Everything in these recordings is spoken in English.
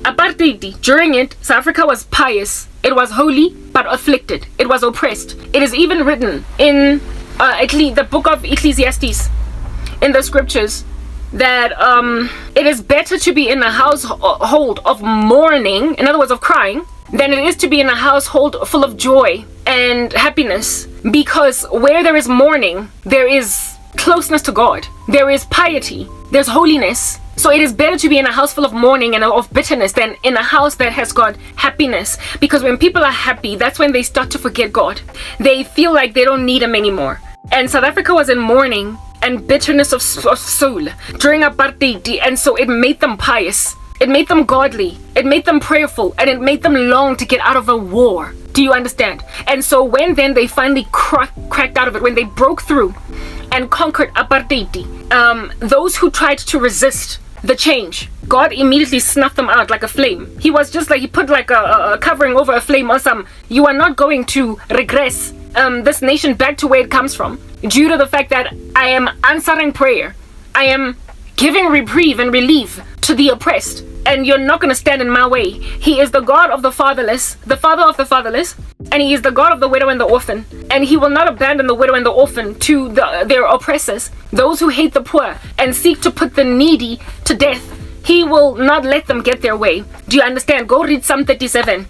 Apartheid, during it, South Africa was pious. It was holy, but afflicted. It was oppressed. It is even written in the book of Ecclesiastes, in the scriptures, that it is better to be in a household of mourning, in other words, of crying, than it is to be in a household full of joy and happiness. Because where there is mourning, there is closeness to God. There is piety. There's holiness. So it is better to be in a house full of mourning and of bitterness than in a house that has got happiness. Because when people are happy, that's when they start to forget God. They feel like they don't need Him anymore. And South Africa was in mourning and bitterness of soul during apartheid, and so it made them pious. It made them godly. It made them prayerful, and it made them long to get out of a war. Do you understand? And so when then they finally cracked out of it, when they broke through and conquered apartheid, those who tried to resist the change, God immediately snuffed them out like a flame. He was just like, He put like a covering over a flame or some. You are not going to regress this nation back to where it comes from, due to the fact that I am answering prayer. I am giving reprieve and relief to the oppressed, and you're not going to stand in my way. He is the God of the fatherless, the father of the fatherless, and He is the God of the widow and the orphan, and He will not abandon the widow and the orphan to their oppressors, those who hate the poor and seek to put the needy to death. He will not let them get their way. Do you understand? Go read Psalm 37.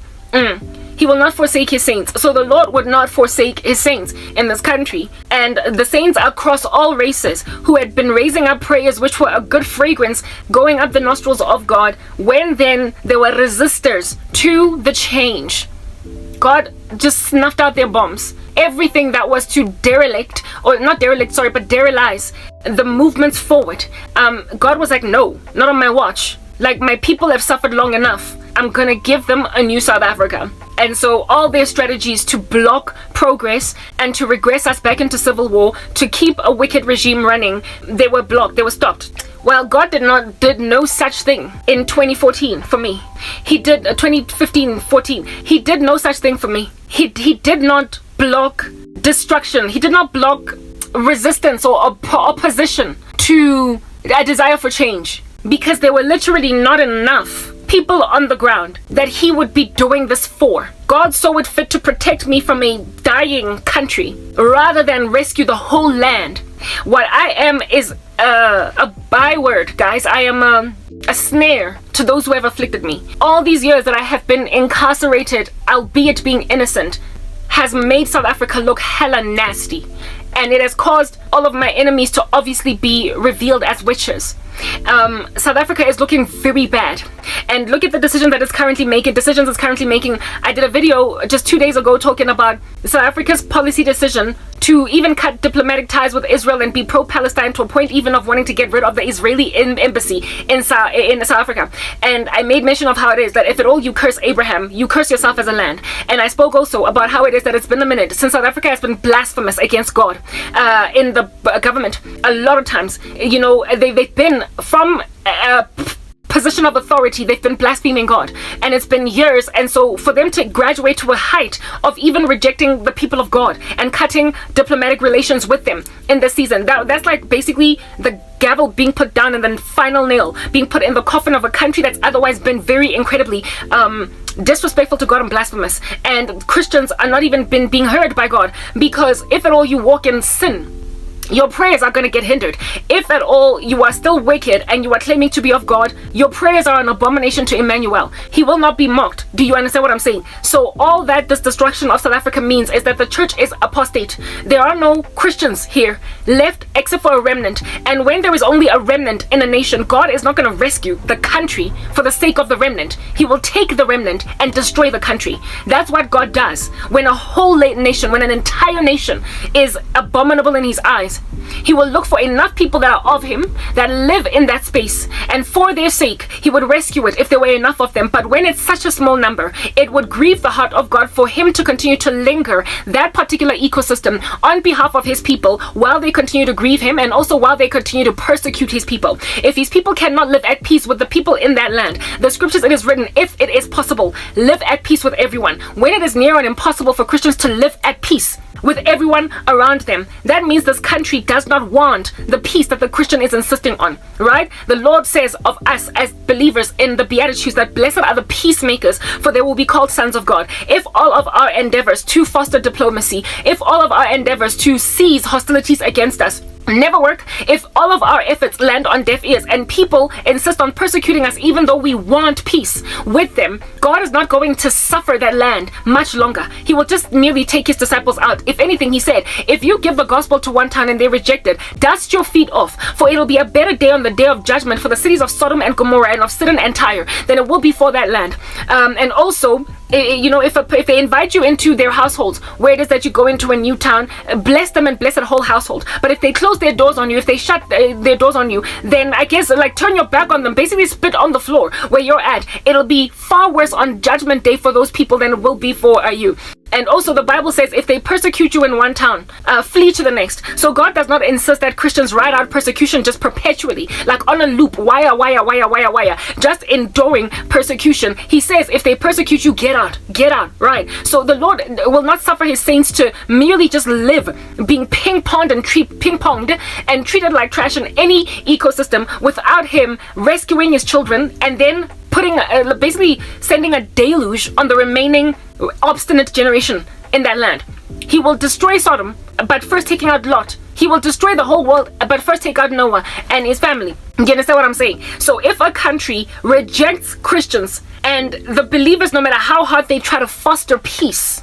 He will not forsake His saints. So the Lord would not forsake His saints in this country. And the saints across all races who had been raising up prayers which were a good fragrance going up the nostrils of God, when then there were resistors to the change, God just snuffed out their bombs. Everything that was to derelict, or not derelict, sorry, but derelize the movements forward. God was like, no, not on my watch. Like, my people have suffered long enough. I'm gonna give them a new South Africa. And so all their strategies to block progress and to regress us back into civil war, to keep a wicked regime running, they were blocked, they were stopped. Well, God did no such thing in 2014 for me. He did 2015-14. He did no such thing for me. He did not block destruction. He did not block resistance or opposition to a desire for change, because there were literally not enough people on the ground that He would be doing this for. God saw it fit to protect me from a dying country rather than rescue the whole land. What I am is a byword, guys. I am a snare to those who have afflicted me. All these years that I have been incarcerated, albeit being innocent, has made South Africa look hella nasty. And it has caused all of my enemies to obviously be revealed as witches. South Africa is looking very bad, and look at the decisions it's currently making. I did a video just 2 days ago talking about South Africa's policy decision to even cut diplomatic ties with Israel and be pro-Palestine, to a point even of wanting to get rid of the Israeli embassy in South Africa. And I made mention of how it is that if at all you curse Abraham, you curse yourself as a land. And I spoke also about how it is that it's been a minute since South Africa has been blasphemous against God in the government. A lot of times, you know, they've been from a position of authority, they've been blaspheming God, and it's been years. And so for them to graduate to a height of even rejecting the people of God and cutting diplomatic relations with them in this season, that's like basically the gavel being put down and the final nail being put in the coffin of a country that's otherwise been very incredibly disrespectful to God and blasphemous. And Christians are not even being heard by God, because if at all you walk in sin, your prayers are going to get hindered. If at all you are still wicked and you are claiming to be of God, your prayers are an abomination to Emmanuel. He will not be mocked. Do you understand what I'm saying? So all that this destruction of South Africa means is that the church is apostate. There are no Christians here left except for a remnant. And when there is only a remnant in a nation, God is not going to rescue the country for the sake of the remnant. He will take the remnant and destroy the country. That's what God does. When a whole nation, when an entire nation is abominable in His eyes, He will look for enough people that are of Him, that live in that space, and for their sake He would rescue it if there were enough of them. But when it's such a small number, it would grieve the heart of God for Him to continue to linger that particular ecosystem on behalf of His people, while they continue to grieve Him, and also while they continue to persecute His people. If His people cannot live at peace with the people in that land, the scriptures, it is written, if it is possible, live at peace with everyone. When it is near and impossible for Christians to live at peace with everyone around them, that means this country country does not want the peace that the Christian is insisting on, right? The Lord says of us as believers in the Beatitudes that blessed are the peacemakers, for they will be called sons of God. If all of our endeavors to foster diplomacy, if all of our endeavors to cease hostilities against us never work, if all of our efforts land on deaf ears and people insist on persecuting us even though we want peace with them, God is not going to suffer that land much longer. He will just merely take his disciples out. If anything, he said, if you give the gospel to one town and they reject it, dust your feet off, for it will be a better day on the day of judgment for the cities of Sodom and Gomorrah and of Sidon and Tyre than it will be for that land. And also, if they invite you into their households, where it is that you go into a new town, bless them and bless that whole household. But if they close their doors on you, if they shut their doors on you, then I guess turn your back on them, basically spit on the floor where you're at. It'll be far worse on judgment day for those people than it will be for you. And also the Bible says if they persecute you in one town, flee to the next. So God does not insist that Christians ride out persecution just perpetually, like on a loop, wire, just enduring persecution. He says if they persecute you, get out, right? So the Lord will not suffer his saints to merely just live being ping-ponged and treated like trash in any ecosystem without him rescuing his children and then basically sending a deluge on the remaining obstinate generation in that land. He will destroy Sodom, but first taking out Lot. He will destroy the whole world, but first take out Noah and his family. You understand what I'm saying? So if a country rejects Christians and the believers, no matter how hard they try to foster peace,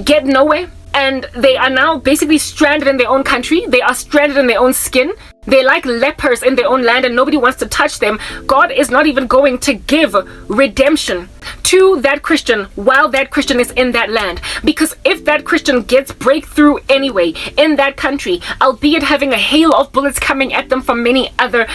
get nowhere, and they are now basically stranded in their own country, they are stranded in their own skin, they're like lepers in their own land and nobody wants to touch them, God is not even going to give redemption to that Christian while that Christian is in that land. Because if that Christian gets breakthrough anyway in that country, albeit having a hail of bullets coming at them from many other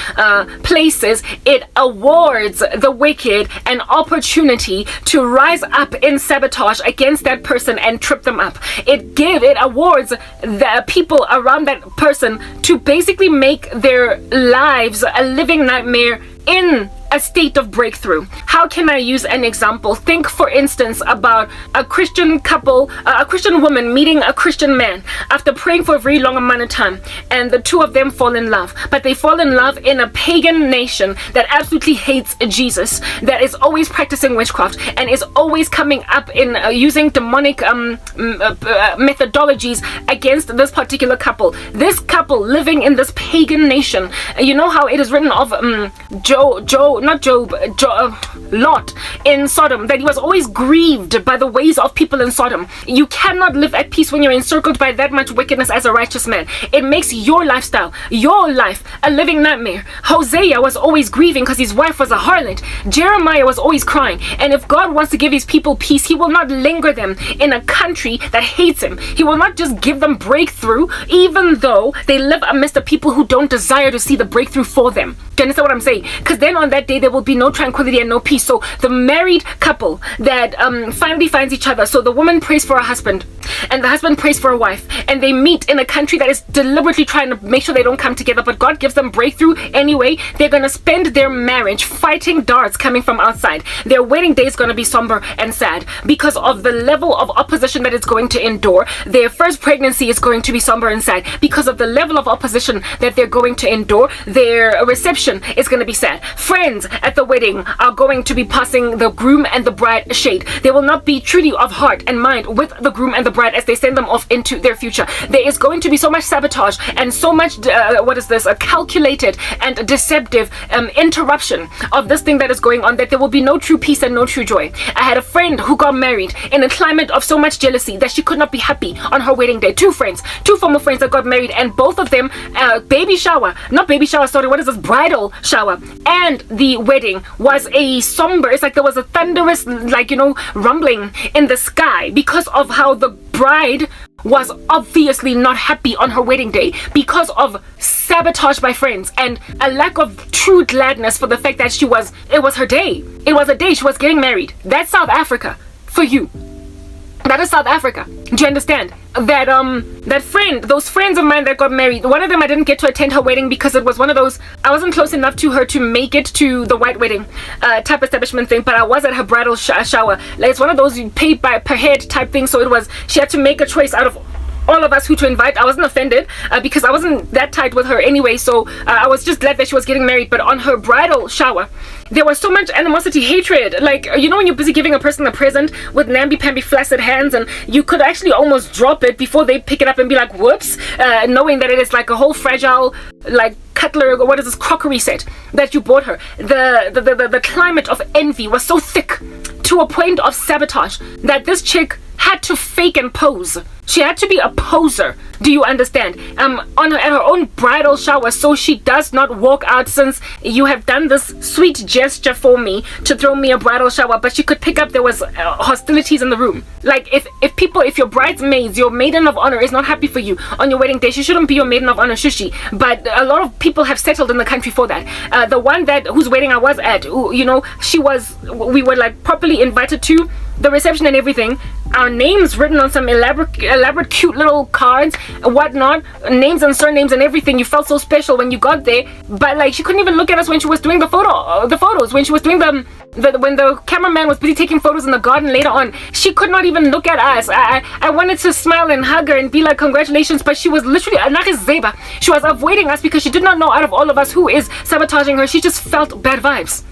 places, it awards the wicked an opportunity to rise up in sabotage against that person and trip them up. It awards the people around that person to basically make their lives a living nightmare in a state of breakthrough. How can I use an example? Think, for instance, about a Christian couple, a Christian woman meeting a Christian man after praying for a very long amount of time, and the two of them fall in love. But they fall in love in a pagan nation that absolutely hates Jesus, that is always practicing witchcraft, and is always coming up in using demonic methodologies against this particular couple. This couple living in this pagan nation, you know how it is written of Lot in Sodom, that he was always grieved by the ways of people in Sodom. You cannot live at peace when you're encircled by that much wickedness as a righteous man. It makes your lifestyle, your life, a living nightmare. Hosea was always grieving because his wife was a harlot. Jeremiah was always crying. And if God wants to give his people peace, he will not linger them in a country that hates him. He will not just give them breakthrough, even though they live amidst the people who don't desire to see the breakthrough for them. Do you understand what I'm saying? Because then on that day there will be no tranquility and no peace. So the married couple that finally finds each other, so the woman prays for her husband and the husband prays for a wife, and they meet in a country that is deliberately trying to make sure they don't come together, but God gives them breakthrough anyway. They're going to spend their marriage fighting darts coming from outside. Their wedding day is going to be somber and sad because of the level of opposition that it's going to endure. Their first pregnancy is going to be somber and sad because of the level of opposition that they're going to endure. Their reception is going to be sad. Friends at the wedding are going to be passing the groom and the bride shade. They will not be truly of heart and mind with the groom and the bride as they send them off into their future. There is going to be so much sabotage and so much a calculated and deceptive interruption of this thing that is going on, that there will be no true peace and no true joy. I had a friend who got married in a climate of so much jealousy that she could not be happy on her wedding day. Two former friends that got married, and both of them bridal shower and the wedding was a somber, it's like there was a thunderous rumbling in the sky because of how the bride was obviously not happy on her wedding day because of sabotage by friends and a lack of true gladness for the fact that it was her day. It was a day she was getting married. That's South Africa for you. That is South Africa. Do you understand? Those friends of mine that got married, one of them I didn't get to attend her wedding because it was one of those, I wasn't close enough to her to make it to the white wedding type establishment thing, but I was at her bridal shower. Like, it's one of those you pay by per head type thing, so she had to make a choice out of all of us who to invite. I wasn't offended because I wasn't that tight with her anyway, so I was just glad that she was getting married. But on her bridal shower, there was so much animosity, hatred. Like, you know when you're busy giving a person a present with namby-pamby flaccid hands, and you could actually almost drop it before they pick it up and be like, whoops, knowing that it is like a whole fragile, like, cutlery, or what is this, crockery set that you bought her. The climate of envy was so thick to a point of sabotage that this chick had to fake and pose. She had to be a poser. Do you understand? At her own bridal shower, so she does not walk out, since you have done this sweet gesture for me to throw me a bridal shower. But she could pick up there was hostilities in the room. Like, if your bridesmaids, your maiden of honor is not happy for you on your wedding day, she shouldn't be your maiden of honor, should she? But a lot of people have settled in the country for that. The one whose wedding I was at, we were like properly invited to the reception and everything. Our names written on some elaborate cute little cards and whatnot, names and surnames and everything. You felt so special when you got there. But like, she couldn't even look at us when she was doing the photos, when she was doing when the cameraman was busy taking photos in the garden later on. She could not even look at us. I wanted to smile and hug her and be like, congratulations, but she was literally she was avoiding us because she did not know out of all of us who is sabotaging her. She just felt bad vibes.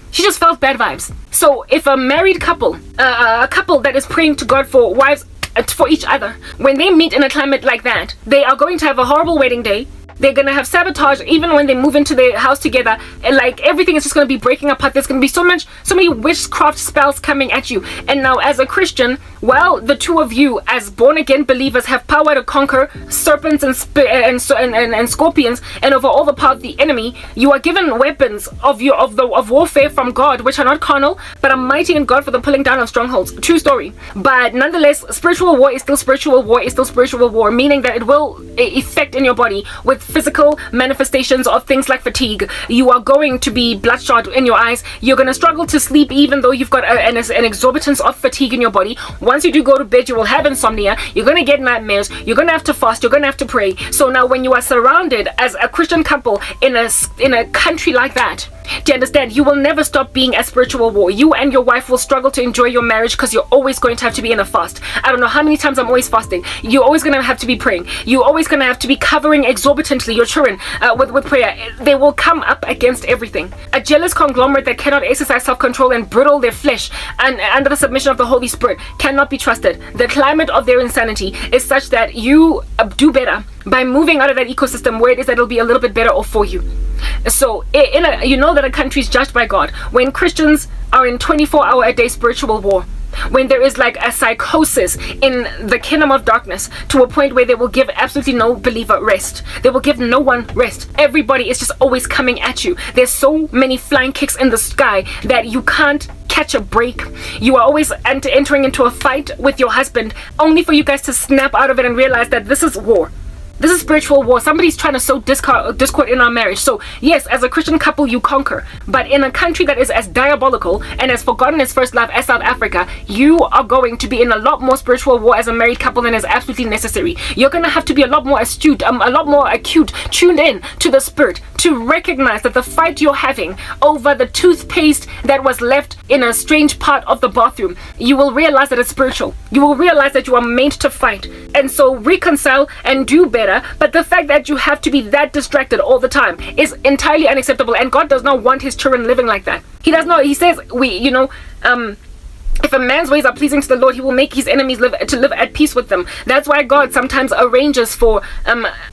So if a married couple, a couple that is praying to God for wives, for each other, when they meet in a climate like that, they are going to have a horrible wedding day. They're gonna have sabotage even when they move into their house together, and like everything is just gonna be breaking apart. There's gonna be so many witchcraft spells coming at you. And now, as a Christian, well, the two of you as born again believers have power to conquer serpents and scorpions and over all the power of the enemy. You are given weapons of warfare from God, which are not carnal, but are mighty in God for the pulling down of strongholds. True story. But nonetheless, spiritual war is still spiritual war, meaning that it will affect in your body with physical manifestations of things like fatigue. You are going to be bloodshot in your eyes. You're going to struggle to sleep even though you've got an exorbitance of fatigue in your body. Once you do go to bed, you will have insomnia. You're going to get nightmares. You're going to have to fast. You're going to have to pray. So now when you are surrounded as a Christian couple in a country like that, do you understand? You will never stop being a spiritual war. You and your wife will struggle to enjoy your marriage because you're always going to have to be in a fast. I don't know how many times I'm always fasting. You're always going to have to be praying. You're always going to have to be covering exorbitantly your children with prayer. They will come up against everything. A jealous conglomerate that cannot exercise self-control and brittle their flesh and under the submission of the Holy Spirit cannot be trusted. The climate of their insanity is such that you do better by moving out of that ecosystem where it is that it'll be a little bit better off for you. So you know that a country is judged by God when Christians are in 24-hour-a-day spiritual war, when there is like a psychosis in the kingdom of darkness to a point where they will give absolutely no believer rest. They will give no one rest. Everybody is just always coming at you. There's so many flying kicks in the sky that you can't catch a break. You are always entering into a fight with your husband only for you guys to snap out of it and realize that this is war. This is spiritual war. Somebody's trying to sow discord in our marriage. So yes, as a Christian couple, you conquer. But in a country that is as diabolical and as forgotten its first love as South Africa, you are going to be in a lot more spiritual war as a married couple than is absolutely necessary. You're going to have to be a lot more astute, a lot more acute, tuned in to the spirit to recognize that the fight you're having over the toothpaste that was left in a strange part of the bathroom, you will realize that it's spiritual. You will realize that you are meant to fight. And so reconcile and do better. But the fact that you have to be that distracted all the time is entirely unacceptable, and God does not want his children living like that. He does not. He says if a man's ways are pleasing to the Lord, he will make his enemies live at peace with them. That's why God sometimes arranges for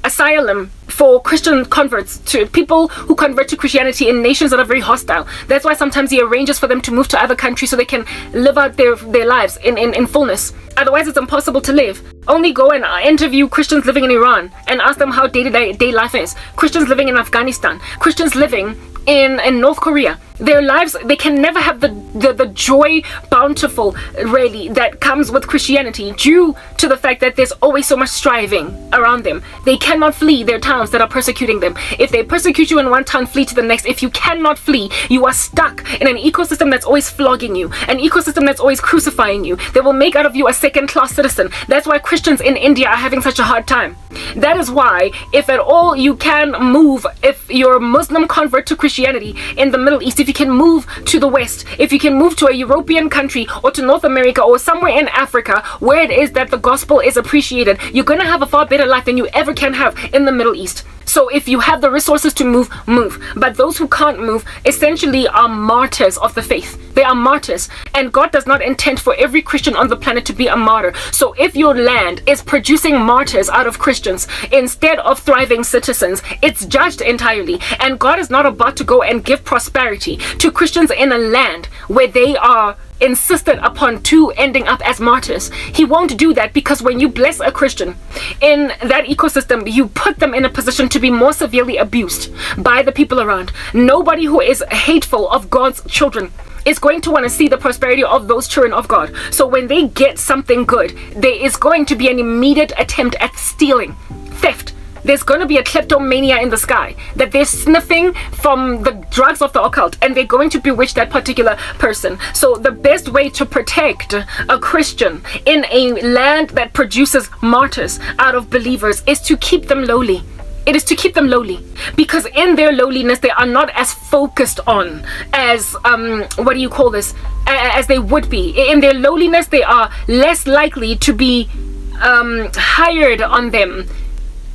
asylum for Christian converts, to people who convert to Christianity in nations that are very hostile. That's why sometimes he arranges for them to move to other countries so they can live out their lives in fullness. Otherwise, it's impossible to live. Only go and interview Christians living in Iran and ask them how day-to-day life is. Christians living in Afghanistan. Christians living in North Korea. Their lives, they can never have the joy, bountiful, really, that comes with Christianity due to the fact that there's always so much striving around them. They cannot flee their towns that are persecuting them. If they persecute you in one town, flee to the next. If you cannot flee, you are stuck in an ecosystem that's always flogging you, an ecosystem that's always crucifying you. They will make out of you a second-class citizen. That's why Christians in India are having such a hard time. That is why, if at all you can move, if you're a Muslim convert to Christianity in the Middle East, if if you can move to the West, if you can move to a European country or to North America or somewhere in Africa where it is that the gospel is appreciated, you're going to have a far better life than you ever can have in the Middle East. So if you have the resources to move, move. But those who can't move essentially are martyrs of the faith. They are martyrs. And God does not intend for every Christian on the planet to be a martyr. So if your land is producing martyrs out of Christians instead of thriving citizens, it's judged entirely. And God is not about to go and give prosperity to Christians in a land where they are insisted upon to ending up as martyrs. He won't do that, because when you bless a Christian in that ecosystem, you put them in a position to be more severely abused by the people around. Nobody who is hateful of God's children is going to want to see the prosperity of those children of God. So when they get something good, there is going to be an immediate attempt at stealing, theft. There's going to be a kleptomania in the sky, that they're sniffing from the drugs of the occult and they're going to bewitch that particular person. So the best way to protect a Christian in a land that produces martyrs out of believers is to keep them lowly. It is to keep them lowly, because in their lowliness they are not as focused on as as they would be. In their lowliness they are less likely to be hired on them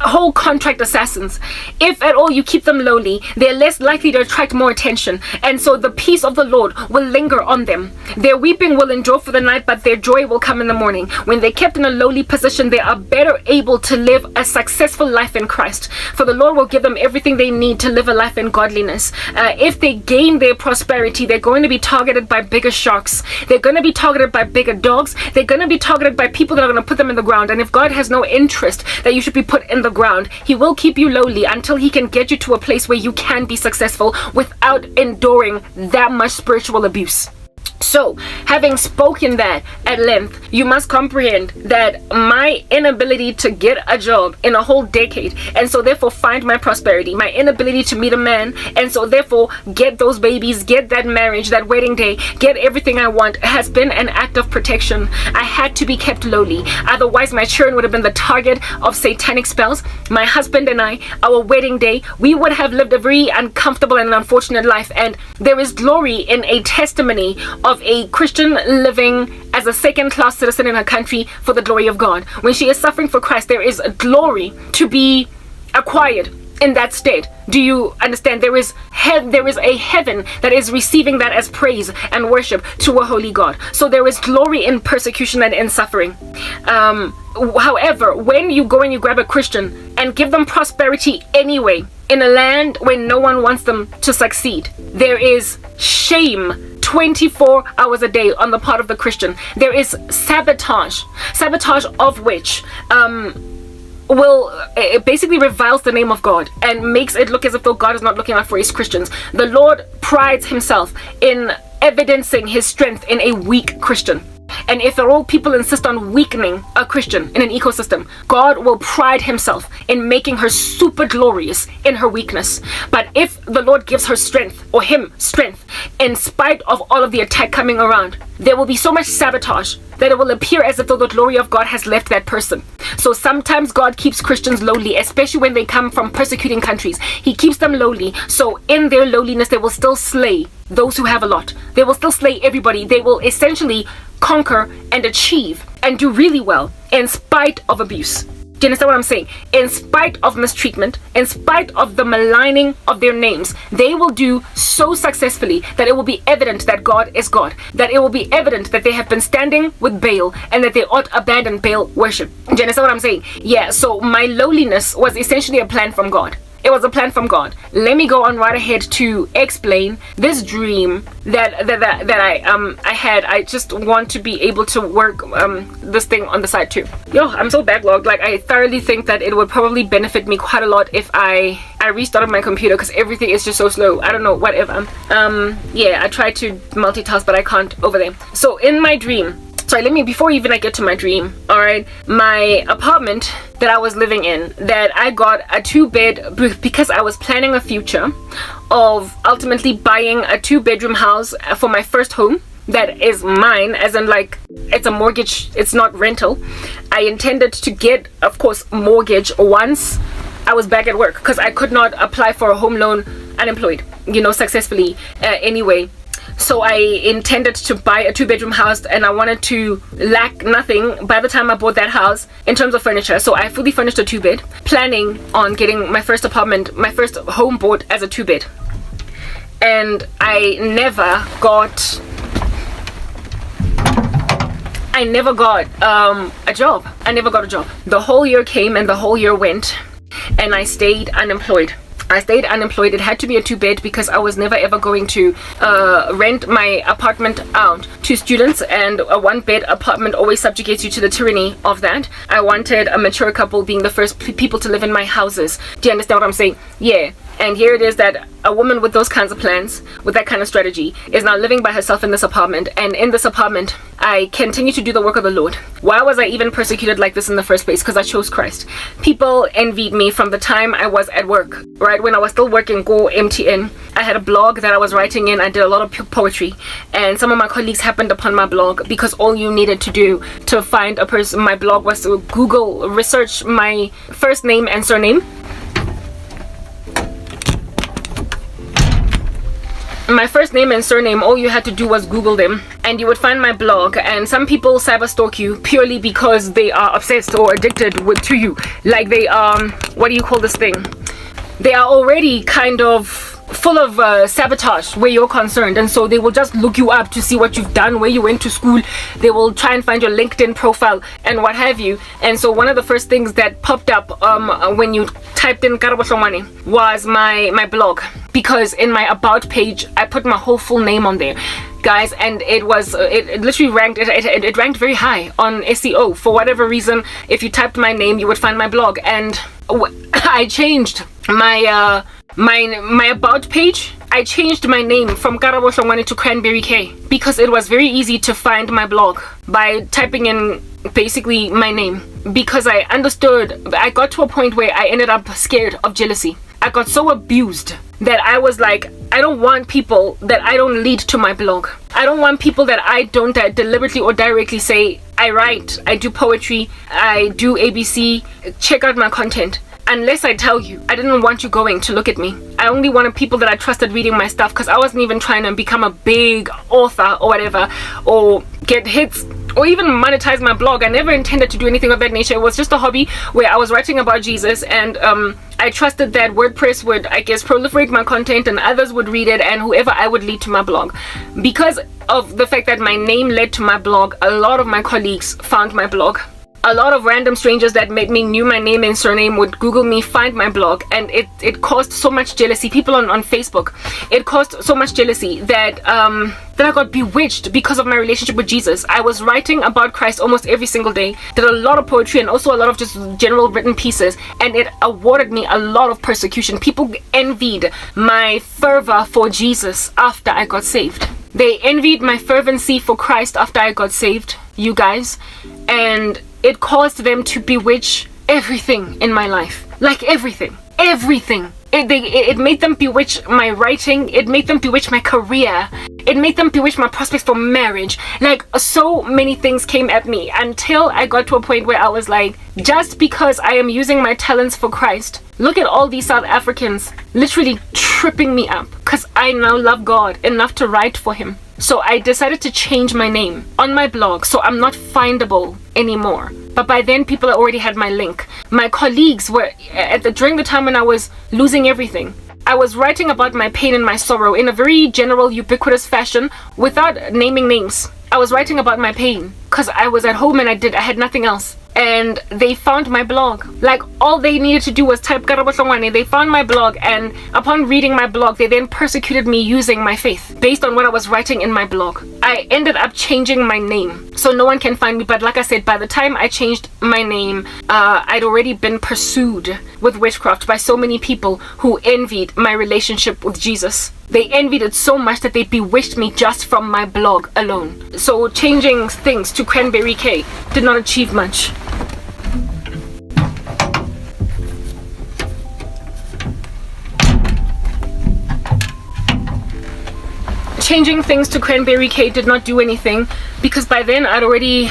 whole contract assassins. If at all you keep them lowly, they're less likely to attract more attention, and so the peace of the Lord will linger on them. Their weeping will endure for the night, but their joy will come in the morning. When they're kept in a lowly position, they are better able to live a successful life in Christ, for the Lord will give them everything they need to live a life in godliness. If they gain their prosperity, they're going to be targeted by bigger sharks. They're going to be targeted by bigger dogs. They're going to be targeted by people that are going to put them in the ground. And if God has no interest that you should be put in the ground, he will keep you lowly until he can get you to a place where you can be successful without enduring that much spiritual abuse. So, having spoken that at length, you must comprehend that my inability to get a job in a whole decade, and so therefore find my prosperity, my inability to meet a man, and so therefore get those babies, get that marriage, that wedding day, get everything I want, has been an act of protection. I had to be kept lowly. Otherwise, my children would have been the target of satanic spells. My husband and I, our wedding day, we would have lived a very uncomfortable and unfortunate life. And there is glory in a testimony of a Christian living as a second-class citizen in her country for the glory of God. When she is suffering for Christ, there is a glory to be acquired in that state. Do you understand? There is a heaven that is receiving that as praise and worship to a holy God. So there is glory in persecution and in suffering. However, when you go and you grab a Christian and give them prosperity anyway, in a land where no one wants them to succeed, there is shame 24 hours a day on the part of the Christian. There is sabotage of which it basically reviles the name of God and makes it look as if though God is not looking out for his Christians. The Lord prides himself in evidencing his strength in a weak Christian. And if all people insist on weakening a Christian in an ecosystem, God will pride himself in making her super glorious in her weakness. But if the Lord gives her strength, or him strength, in spite of all of the attack coming around, there will be so much sabotage that it will appear as if though the glory of God has left that person. So sometimes God keeps Christians lowly, especially when they come from persecuting countries. He keeps them lowly, so in their lowliness they will still slay those who have a lot. They will still slay everybody. They will essentially conquer and achieve and do really well in spite of abuse. Do you understand what I'm saying? In spite of mistreatment, in spite of the maligning of their names, they will do so successfully that it will be evident that God is God. That it will be evident that they have been standing with Baal and that they ought abandon Baal worship. Do you understand what I'm saying? Yeah, so my lowliness was essentially a plan from God. It was a plan from God. Let me go on right ahead to explain this dream that I had. I just want to be able to work this thing on the side too. Yo, I'm so backlogged. Like, I thoroughly think that it would probably benefit me quite a lot if I restarted my computer, because everything is just so slow. I don't know, whatever. Yeah, I tried to multitask, but I can't over there. So in my dream, before even I get to my dream, alright, my apartment that I was living in, that I got a 2-bed, because I was planning a future of ultimately buying a 2-bedroom house for my first home that is mine, as in like it's a mortgage, it's not rental. I intended to get, of course, mortgage once I was back at work, because I could not apply for a home loan unemployed. successfully anyway. So I intended to buy a 2-bedroom house, and I wanted to lack nothing by the time I bought that house in terms of furniture. So I fully furnished a 2-bed, planning on getting my first apartment, my first home bought as a 2-bed. And I never got a job. I never got a job. The whole year came and the whole year went, and I stayed unemployed. It had to be a 2-bed because I was never ever going to rent my apartment out to students, and a 1-bed apartment always subjugates you to the tyranny of that. I wanted a mature couple being the first people to live in my houses. Do you understand what I'm saying? Yeah. And here it is that a woman with those kinds of plans, with that kind of strategy, is now living by herself in this apartment. And in this apartment, I continue to do the work of the Lord. Why was I even persecuted like this in the first place? Because I chose Christ. People envied me from the time I was at work, right? When I was still working, Go MTN, I had a blog that I was writing in. I did a lot of poetry. And some of my colleagues happened upon my blog because all you needed to do to find a person, my blog, was to Google, research my first name and surname. My first name and surname, all you had to do was Google them, and you would find my blog. And some people cyber stalk you purely because they are obsessed or addicted to you. Like they are, what do you call this thing? They are already kind of full of sabotage where you're concerned, and so they will just look you up to see what you've done, where you went to school. They will try and find your LinkedIn profile and what have you. And so one of the first things that popped up when you typed in Karabo Hlongwane was my blog, because in my about page I put my whole full name on there, guys, and it was it literally ranked it ranked very high on SEO for whatever reason. If you typed my name, you would find my blog. And I changed my my about page. I changed my name from Karabo Hlongwane to Cranberry K because it was very easy to find my blog by typing in basically my name, because I understood. I got to a point where I ended up scared of jealousy. I got so abused that I was like, I don't want people that I don't lead to my blog. I don't want people that I don't deliberately or directly say, I write, I do poetry, I do ABC, check out my content. Unless I tell you, I didn't want you going to look at me. I only wanted people that I trusted reading my stuff, because I wasn't even trying to become a big author or whatever, or get hits, or even monetize my blog. I never intended to do anything of that nature. It was just a hobby where I was writing about Jesus, and I trusted that WordPress would, I guess, proliferate my content and others would read it, and whoever I would lead to my blog. Because of the fact that my name led to my blog, a lot of my colleagues found my blog. A lot of random strangers that knew my name and surname would Google me, find my blog, and it caused so much jealousy. People on Facebook, it caused so much jealousy that I got bewitched because of my relationship with Jesus. I was writing about Christ almost every single day, did a lot of poetry and also a lot of just general written pieces, and it awarded me a lot of persecution. People envied my fervor for Jesus after I got saved. They envied my fervency for Christ after I got saved, you guys, and it caused them to bewitch everything in my life. Like everything. It made them bewitch my writing. It made them bewitch my career. It made them bewitch my prospects for marriage. Like, so many things came at me until I got to a point where I was like, just because I am using my talents for Christ, look at all these South Africans literally tripping me up because I now love God enough to write for him. So I decided to change my name on my blog so I'm not findable anymore. But by then people already had my link. My colleagues were during the time when I was losing everything, I was writing about my pain and my sorrow in a very general, ubiquitous fashion without naming names. I was writing about my pain because I was at home and I had nothing else. And they found my blog. Like, all they needed to do was type Karabo Hlongwane. They found my blog, and upon reading my blog, they then persecuted me using my faith based on what I was writing in my blog. I ended up changing my name so no one can find me. But like I said, by the time I changed my name, I'd already been pursued with witchcraft by so many people who envied my relationship with Jesus. They envied it so much that they bewitched me just from my blog alone. So changing things to Cranberry K did not achieve much. Changing things to Cranberry K did not do anything, because by then I'd already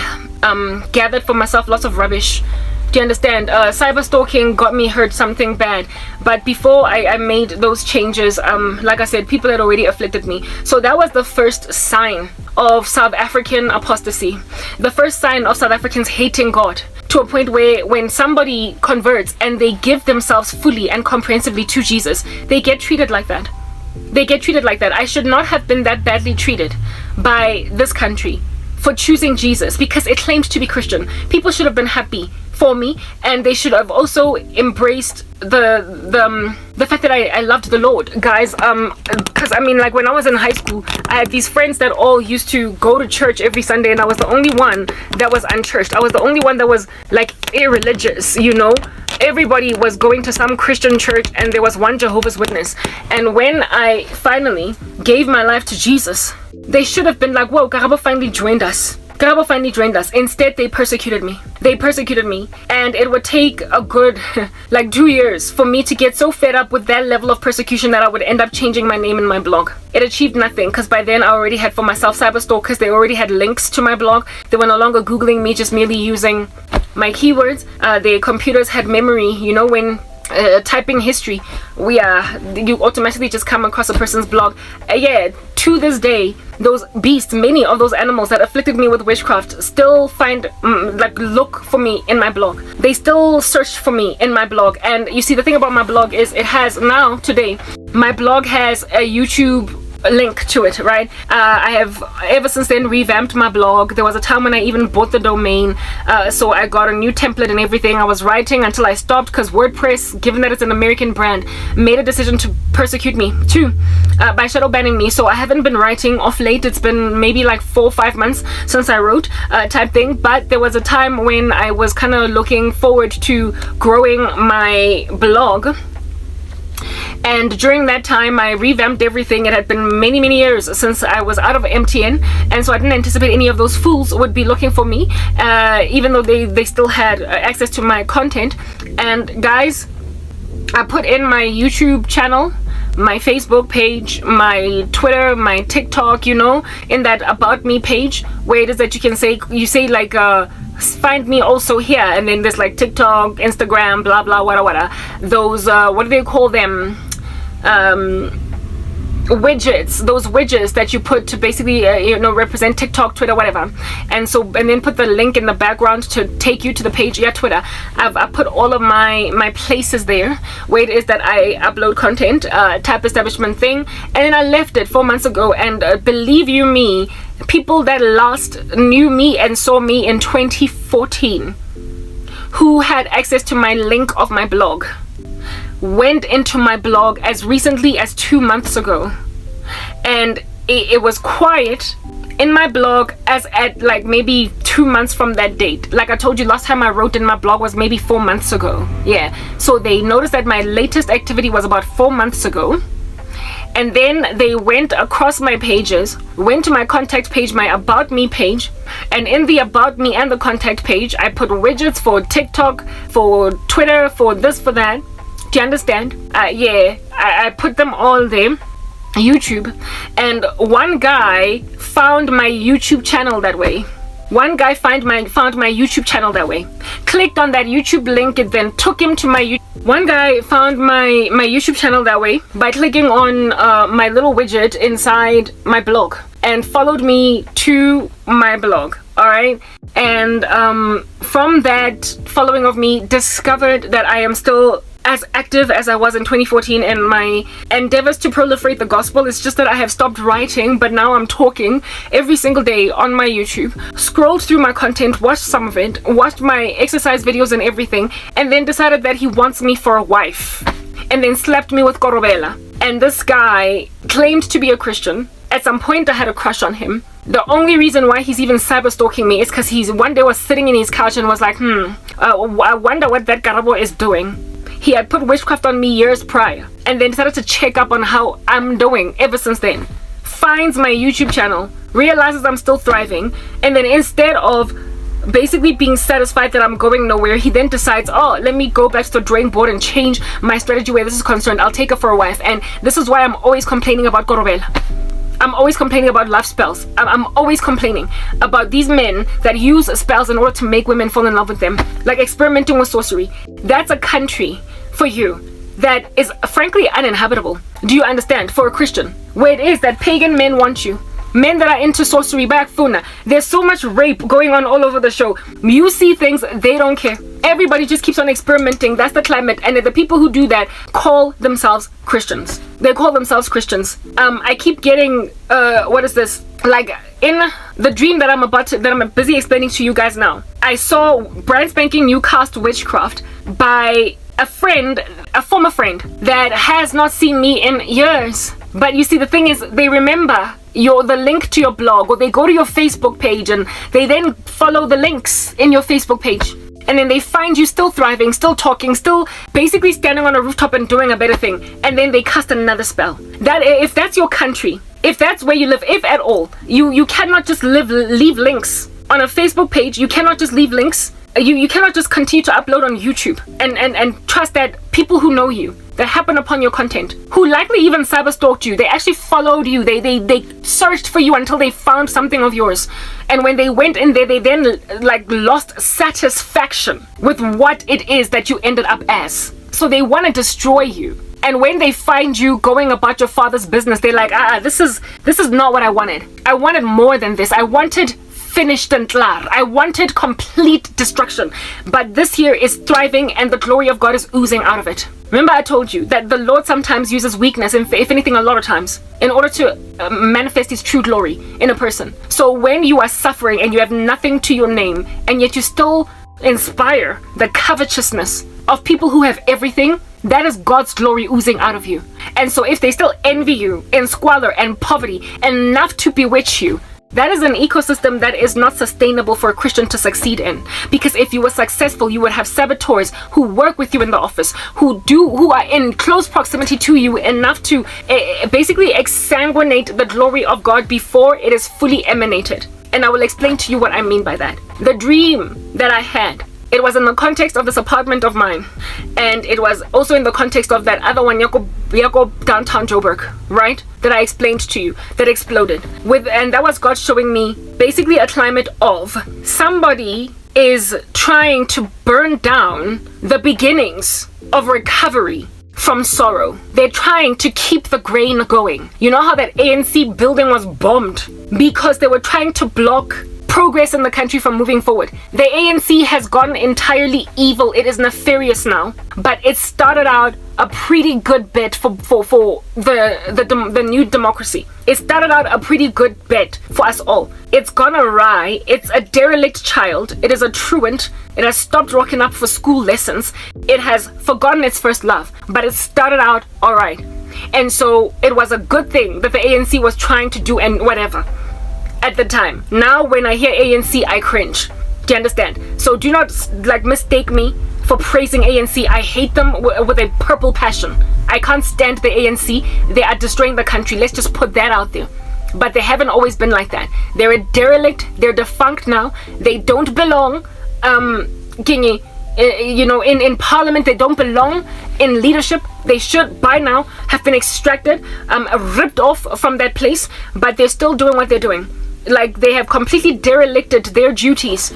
gathered for myself lots of rubbish Do you understand? Cyber stalking got me hurt something bad, but before I made those changes, like I said, people had already afflicted me. So that was the first sign of South African apostasy, the first sign of South Africans hating God, to a point where when somebody converts and they give themselves fully and comprehensively to Jesus, they get treated like that. They get treated like that. I should not have been that badly treated by this country for choosing Jesus because it claimed to be Christian. People should have been happy for me, and they should have also embraced the fact that I loved the Lord, guys. Because I mean, like, when I was in high school, I had these friends that all used to go to church every Sunday, and I was the only one that was unchurched. I was the only one that was like irreligious, you know. Everybody was going to some Christian church, and there was one Jehovah's Witness. And when I finally gave my life to Jesus, they should have been like, whoa, Karabo finally joined us. Karabo finally joined us. Instead, they persecuted me. They persecuted me. And it would take a good, like 2 years for me to get so fed up with that level of persecution that I would end up changing my name in my blog. It achieved nothing, because by then I already had for myself cyber stalkers. They already had links to my blog. They were no longer Googling me, just merely using my keywords. Their computers had memory. You know, when typing history, you automatically just come across a person's blog. Yeah, to this day, those beasts, many of those animals that afflicted me with witchcraft, still find look for me in my blog. They still search for me in my blog. And you see, the thing about my blog is it has now today, my blog has a YouTube link to it, right? I have ever since then revamped my blog. There was a time when I even bought the domain, so I got a new template and everything. I was writing until I stopped because WordPress, given that it's an American brand, made a decision to persecute me too, by shadow banning me. So I haven't been writing off late. It's been maybe like 4 or 5 months since I wrote, type thing. But there was a time when I was kind of looking forward to growing my blog. And during that time, I revamped everything. It had been many, many years since I was out of MTN, and so I didn't anticipate any of those fools would be looking for me, even though they still had access to my content. And guys, I put in my YouTube channel, my Facebook page, my Twitter, my TikTok, you know, in that about me page, where it is that you say like find me also here, and then there's like TikTok, Instagram, blah blah, wada. Those what do they call them, widgets, those widgets that you put to basically represent TikTok, Twitter, whatever. And then put the link in the background to take you to the page. Yeah, Twitter. I put all of my places there where it is that I upload content, type establishment thing. And then I left it 4 months ago, and believe you me, people that last knew me and saw me in 2014, who had access to my link of my blog, went into my blog as recently as 2 months ago, and it was quiet in my blog as at like maybe 2 months from that date. Like I told you, last time I wrote in my blog was maybe 4 months ago. Yeah, so they noticed that my latest activity was about 4 months ago, and then they went across my pages, went to my contact page, my about me page, and in the about me and the contact page, I put widgets for TikTok, for Twitter, for this, for that. Do you understand? Yeah, I put them all there. YouTube. And one guy found my YouTube channel that way. One guy found my YouTube channel that way. Clicked on that YouTube link, it then took him to my YouTube. One guy found my YouTube channel that way by clicking on my little widget inside my blog, and followed me to my blog. Alright, and from that following of me, discovered that I am still as active as I was in 2014 in my endeavors to proliferate the gospel. It's just that I have stopped writing, but now I'm talking every single day on my YouTube. Scrolled through my content, watched some of it, watched my exercise videos and everything, and then decided that he wants me for a wife, and then slapped me with Korobela. And this guy claimed to be a Christian. At some point I had a crush on him. The only reason why he's even cyber stalking me is because he's one day was sitting in his couch and was like, I wonder what that Karabo is doing. He had put witchcraft on me years prior, and then decided to check up on how I'm doing ever since then. Finds my YouTube channel, realizes I'm still thriving, and then instead of basically being satisfied that I'm going nowhere, he then decides, oh, let me go back to the drawing board and change my strategy where this is concerned. I'll take her for a wife. And this is why I'm always complaining about Korobela. I'm always complaining about love spells. I'm always complaining about these men that use spells in order to make women fall in love with them, like experimenting with sorcery. That's a country for you that is frankly uninhabitable. Do you understand? For a Christian, where it is that pagan men want you, men that are into sorcery, back funa. There's so much rape going on all over the show. You see things, they don't care. Everybody just keeps on experimenting. That's the climate. And the people who do that call themselves Christians. They call themselves Christians. I keep getting what is this? Like in the dream that I'm busy explaining to you guys now. I saw brand spanking new cast Witchcraft by a friend, a former friend that has not seen me in years. But you see, the thing is, they remember the link to your blog, or they go to your Facebook page and they then follow the links in your Facebook page, and then they find you still thriving, still talking, still basically standing on a rooftop and doing a better thing, and then they cast another spell. That if that's your country, if that's where you live, if at all, you cannot just leave links on a Facebook page. You cannot just leave links. You cannot just continue to upload on YouTube and trust that people who know you, that happen upon your content, who likely even cyber stalked you, they actually followed you, they searched for you until they found something of yours, and when they went in there, they then like lost satisfaction with what it is that you ended up as. So they want to destroy you. And when they find you going about your father's business, they're like, this is not what I wanted. I wanted more than this. I wanted finished and klar. I wanted complete destruction. But this here is thriving and the glory of God is oozing out of it. Remember, I told you that the Lord sometimes uses weakness, and if anything, a lot of times, in order to manifest his true glory in a person. So when you are suffering and you have nothing to your name, and yet you still inspire the covetousness of people who have everything, that is God's glory oozing out of you. And so if they still envy you in squalor and poverty enough to bewitch you, that is an ecosystem that is not sustainable for a Christian to succeed in. Because if you were successful, you would have saboteurs who work with you in the office, who are in close proximity to you enough to basically exsanguinate the glory of God before it is fully emanated. And I will explain to you what I mean by that. The dream that I had, it was in the context of this apartment of mine, and it was also in the context of that other one, Yako downtown Joburg, right? That I explained to you, that exploded. And that was God showing me basically a climate of somebody is trying to burn down the beginnings of recovery from sorrow. They're trying to keep the grain going. You know how that ANC building was bombed because they were trying to block progress in the country from moving forward. The ANC has gone entirely evil. It is nefarious now, but it started out a pretty good bet for the new democracy. It started out a pretty good bet for us all. It's gone awry. It's a derelict child. It is a truant. It has stopped rocking up for school lessons. It has forgotten its first love, but it started out all right. And so it was a good thing that the ANC was trying to do and whatever at the time. Now when I hear ANC, I cringe. Do you understand? So do not mistake me for praising ANC. I hate them with a purple passion. I can't stand the ANC. They are destroying the country. Let's just put that out there. But they haven't always been like that. They're a derelict. They're defunct now. They don't belong in parliament. They don't belong in leadership. They should by now have been extracted, ripped off from that place, but they're still doing what they're doing. Like, they have completely derelicted their duties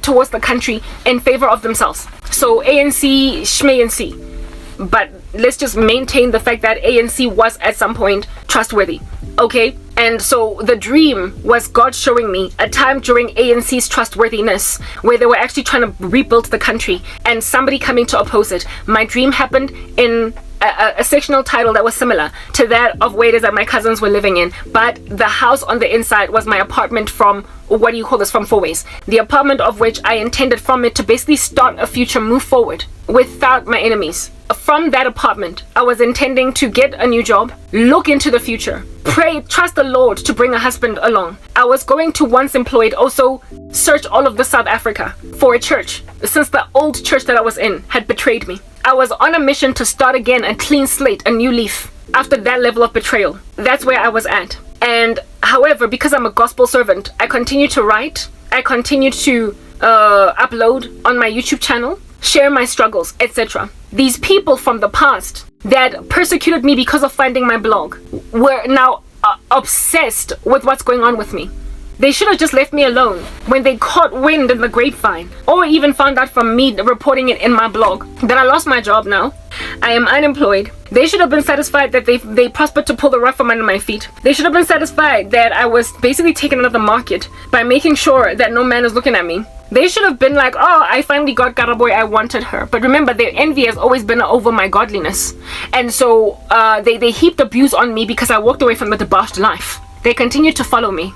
towards the country in favor of themselves. So ANC, schmaANC. But let's just maintain the fact that ANC was at some point trustworthy. Okay? And so the dream was God showing me a time during ANC's trustworthiness where they were actually trying to rebuild the country and somebody coming to oppose it. My dream happened in a sectional title that was similar to that of where it is that my cousins were living in, but the house on the inside was my apartment from, what do you call this, from Four Ways. The apartment of which I intended from it to basically start a future move forward without my enemies. From that apartment, I was intending to get a new job, look into the future, pray, trust the Lord to bring a husband along. I was going to, once employed, also search all of the South Africa for a church, since the old church that I was in had betrayed me. I was on a mission to start again, a clean slate, a new leaf. After that level of betrayal, that's where I was at. And however, because I'm a gospel servant, I continue to write, I continue to upload on my YouTube channel, share my struggles, etc. These people from the past that persecuted me because of finding my blog were now obsessed with what's going on with me. They should have just left me alone when they caught wind in the grapevine, or even found out from me reporting it in my blog that I lost my job now. I am unemployed. They should have been satisfied that they prospered to pull the rug from under my feet. They should have been satisfied that I was basically taken out of the market by making sure that no man is looking at me. They should have been like, oh, I finally got Garaboy, I wanted her. But remember, their envy has always been over my godliness. And so they heaped abuse on me because I walked away from the debauched life. They continued to follow me.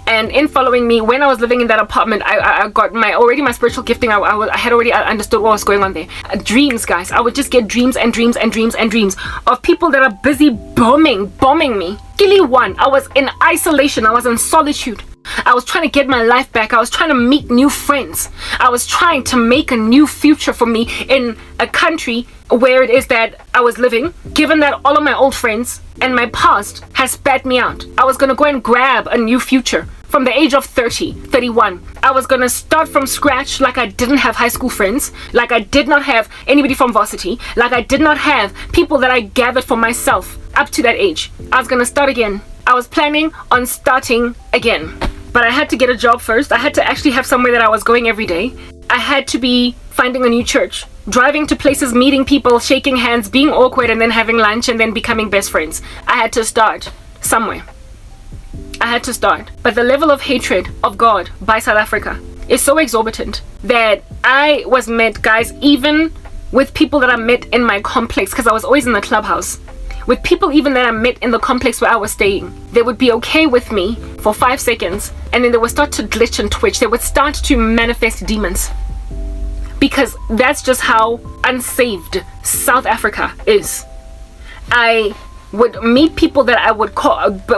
And in following me, when I was living in that apartment, I got my spiritual gifting. I had already understood what was going on there. Dreams, guys. I would just get dreams and dreams and dreams and dreams of people that are busy bombing me. Gilly one, I was in isolation. I was in solitude. I was trying to get my life back. I was trying to meet new friends. I was trying to make a new future for me in a country where it is that I was living, given that all of my old friends and my past has spat me out. I was going to go and grab a new future from the age of 30, 31. I was going to start from scratch, like I didn't have high school friends, like I did not have anybody from varsity, like I did not have people that I gathered for myself up to that age. I was going to start again. I was planning on starting again. But I had to get a job first. I had to actually have somewhere that I was going every day. I had to be finding a new church, driving to places, meeting people, shaking hands, being awkward, and then having lunch, and then becoming best friends. I had to start somewhere. I had to start. But the level of hatred of God by South Africa is so exorbitant that I was met, guys, even with people that I met in my complex, because I was always in the clubhouse. With people even that I met in the complex where I was staying, they would be okay with me for 5 seconds, and then they would start to glitch and twitch. They would start to manifest demons, because that's just how unsaved South Africa is. I would meet people that I would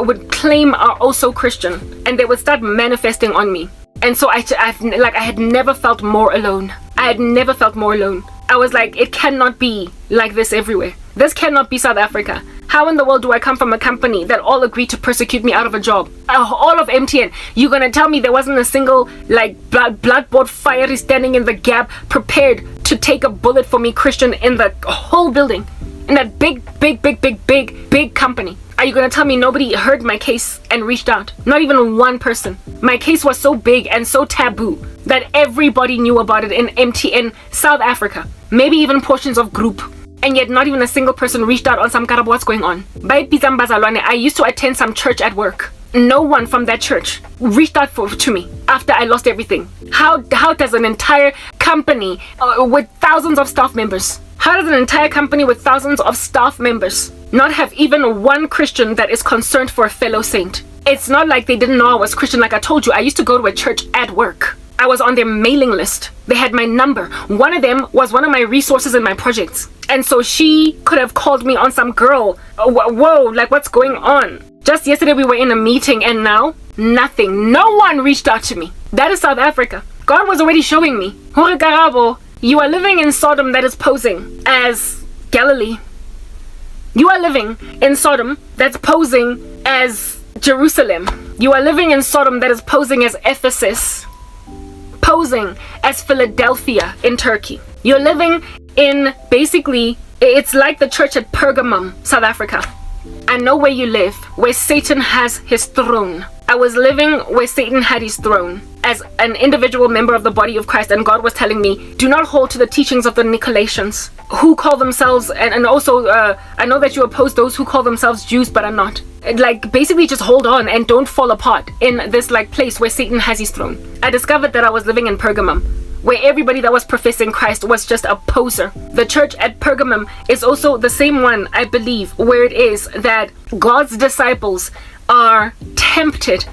would claim are also Christian, and they would start manifesting on me. And so I had never felt more alone. I had never felt more alone. I was like, it cannot be like this everywhere. This cannot be South Africa. How in the world do I come from a company that all agreed to persecute me out of a job? All of MTN. You're gonna tell me there wasn't a single bloodboard fiery standing in the gap prepared to take a bullet for me, Christian, in the whole building? In that big company. Are you gonna tell me nobody heard my case and reached out? Not even one person. My case was so big and so taboo that everybody knew about it in MTN South Africa. Maybe even portions of group. And yet not even a single person reached out on some kind of what's going on. I used to attend some church at work. No one from that church reached out to me after I lost everything. How does an entire company with thousands of staff members, not have even one Christian that is concerned for a fellow saint? It's not like they didn't know I was Christian. Like I told you, I used to go to a church at work. I was on their mailing list. They had my number. One of them was one of my resources in my projects. And so she could have called me on some girl. Whoa, like what's going on? Just yesterday we were in a meeting and now nothing. No one reached out to me. That is South Africa. God was already showing me. Hore Karabo, you are living in Sodom that is posing as Galilee. You are living in Sodom that's posing as Jerusalem. You are living in Sodom that is posing as Ephesus. Posing as Philadelphia in Turkey. You're living in, basically, it's like the church at Pergamum, South Africa. I know where you live, where Satan has his throne. I was living where Satan had his throne as an individual member of the body of Christ, and God was telling me, do not hold to the teachings of the Nicolaitans, who call themselves, and also I know that you oppose those who call themselves Jews but are not. Like, basically just hold on and don't fall apart in this like place where Satan has his throne. I discovered that I was living in Pergamum, where everybody that was professing Christ was just a poser. The church at Pergamum is also the same one, I believe, where it is that God's disciples are tempted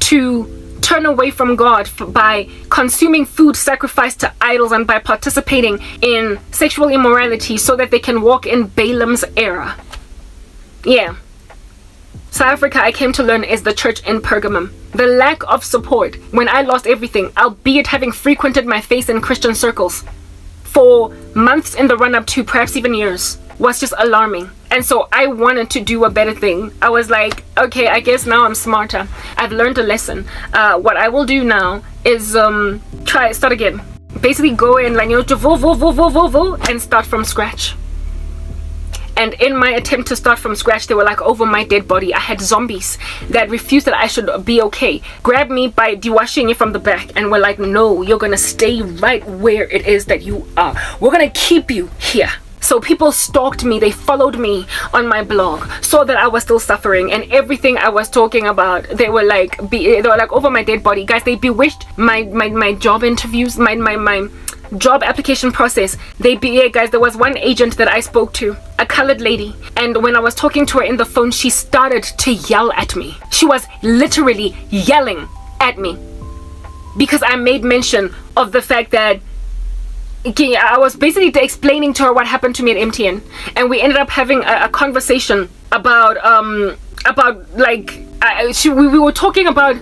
to turn away from God by consuming food sacrificed to idols and by participating in sexual immorality so that they can walk in Balaam's era. Yeah. South Africa, I came to learn, is the church in Pergamum. The lack of support when I lost everything, albeit having frequented my face in Christian circles for months in the run-up to perhaps even years, was just alarming. And so I wanted to do a better thing. I was like, okay, I guess now I'm smarter. I've learned a lesson. What I will do now is start again. Basically go and like, and start from scratch. And in my attempt to start from scratch, they were like over my dead body. I had zombies that refused that I should be okay. Grabbed me by dewashing it from the back and were like, no, you're gonna stay right where it is that you are. We're gonna keep you here. So people stalked me, they followed me on my blog, saw that I was still suffering, and everything I was talking about, they were like over my dead body. Guys, they bewitched my job interviews, my job application process. Guys, there was one agent that I spoke to, a colored lady, and when I was talking to her in the phone, she started to yell at me. She was literally yelling at me because I made mention of the fact that I was basically explaining to her what happened to me at MTN, and we ended up having a conversation about we were talking about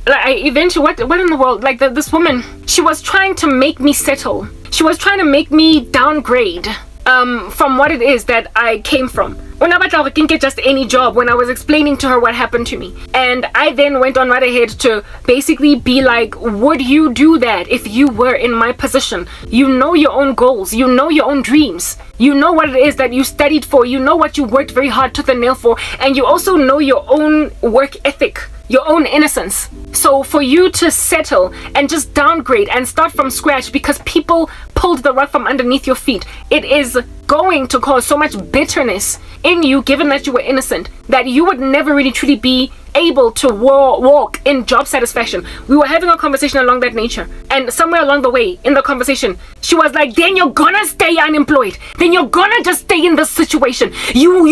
eventually what in the world, like this woman, she was trying to make me settle. She was trying to make me downgrade from what it is that I came from. When I didn't get just any job, when I was explaining to her what happened to me. And I then went on right ahead to basically be like, would you do that if you were in my position? You know your own goals, you know your own dreams, you know what it is that you studied for, you know what you worked very hard tooth and nail for, and you also know your own work ethic, your own innocence. So for you to settle and just downgrade and start from scratch because people pulled the rug from underneath your feet, it is going to cause so much bitterness in you, given that you were innocent, that you would never really truly be able to walk in job satisfaction. We were having a conversation along that nature, and somewhere along the way in the conversation, she was like, then you're gonna stay unemployed, then you're gonna just stay in this situation, you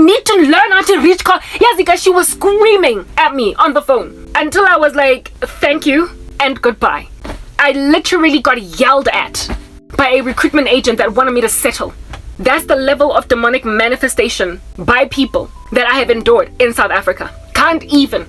need to learn how to reach yes, because she was screaming at me on the phone until I was like, thank you and goodbye. I literally got yelled at by a recruitment agent that wanted me to settle. That's the level of demonic manifestation by people that I have endured in South Africa. Can't even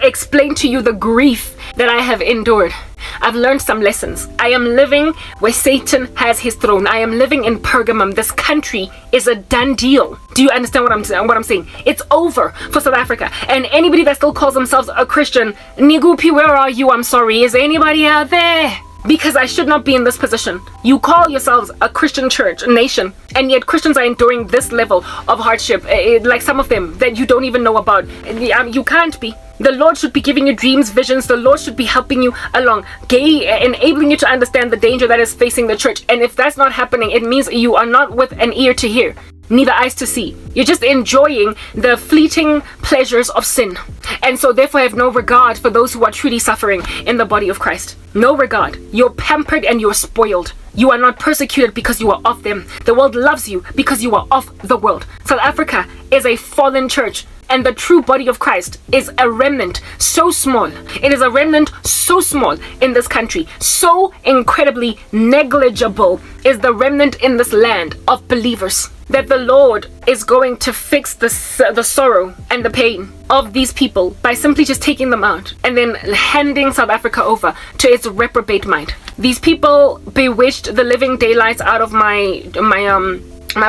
explain to you the grief that I have endured. I've learned some lessons. I am living where Satan has his throne. I am living in Pergamum. This country is a done deal. Do you understand what I'm saying? It's over for South Africa. And anybody that still calls themselves a Christian, Nigupi, where are you? I'm sorry. Is anybody out there? Because I should not be in this position. You call yourselves a Christian church, a nation, and yet Christians are enduring this level of hardship, like some of them that you don't even know about. You can't be. The Lord should be giving you dreams, visions. The Lord should be helping you along, enabling you to understand the danger that is facing the church. And if that's not happening, it means you are not with an ear to hear, neither eyes to see. You're just enjoying the fleeting pleasures of sin, and so therefore have no regard for those who are truly suffering in the body of Christ. No regard. You're pampered and you're spoiled. You are not persecuted because you are of them. The world loves you because you are of the world. South Africa is a fallen church, and the true body of Christ is a remnant so small. It is a remnant so small in this country. So incredibly negligible is the remnant in this land of believers that the Lord is going to fix the sorrow and the pain of these people by simply just taking them out and then handing South Africa over to its reprobate mind. These people bewitched the living daylights out of my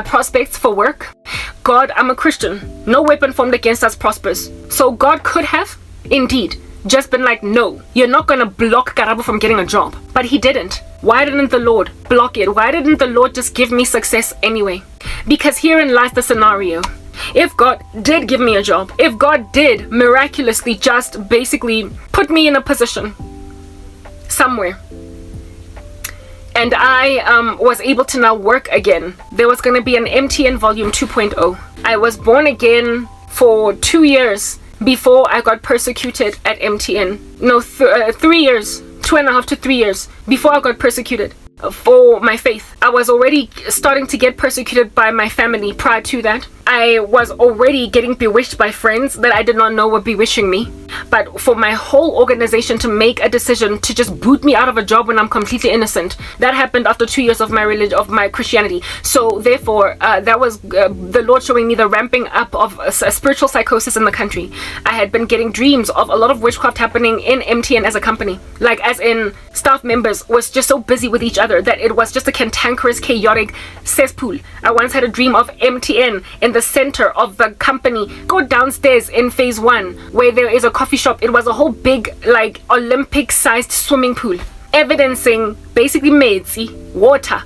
prospects for work. God, I'm a Christian. No weapon formed against us prospers. So God could have, indeed, just been like, no, you're not going to block Karabo from getting a job. But he didn't. Why didn't the Lord block it? Why didn't the Lord just give me success anyway? Because herein lies the scenario. If God did give me a job, if God did miraculously just basically put me in a position somewhere, and I was able to now work again, there was going to be an MTN volume 2.0. I was born again for 2 years before I got persecuted at MTN. No, 3 years, 2.5 to 3 years before I got persecuted for my faith. I was already starting to get persecuted by my family prior to that. I was already getting bewitched by friends that I did not know were bewitching me. But for my whole organization to make a decision to just boot me out of a job when I'm completely innocent, that happened after 2 years of my religion, of my Christianity. So therefore, that was the Lord showing me the ramping up of spiritual psychosis in the country. I had been getting dreams of a lot of witchcraft happening in MTN as a company. Like as in staff members was just so busy with each other that it was just a cantankerous, chaotic cesspool. I once had a dream of MTN in the center of the company. Go downstairs in phase 1 where there is a coffee shop. It was a whole big like Olympic sized swimming pool, evidencing basically water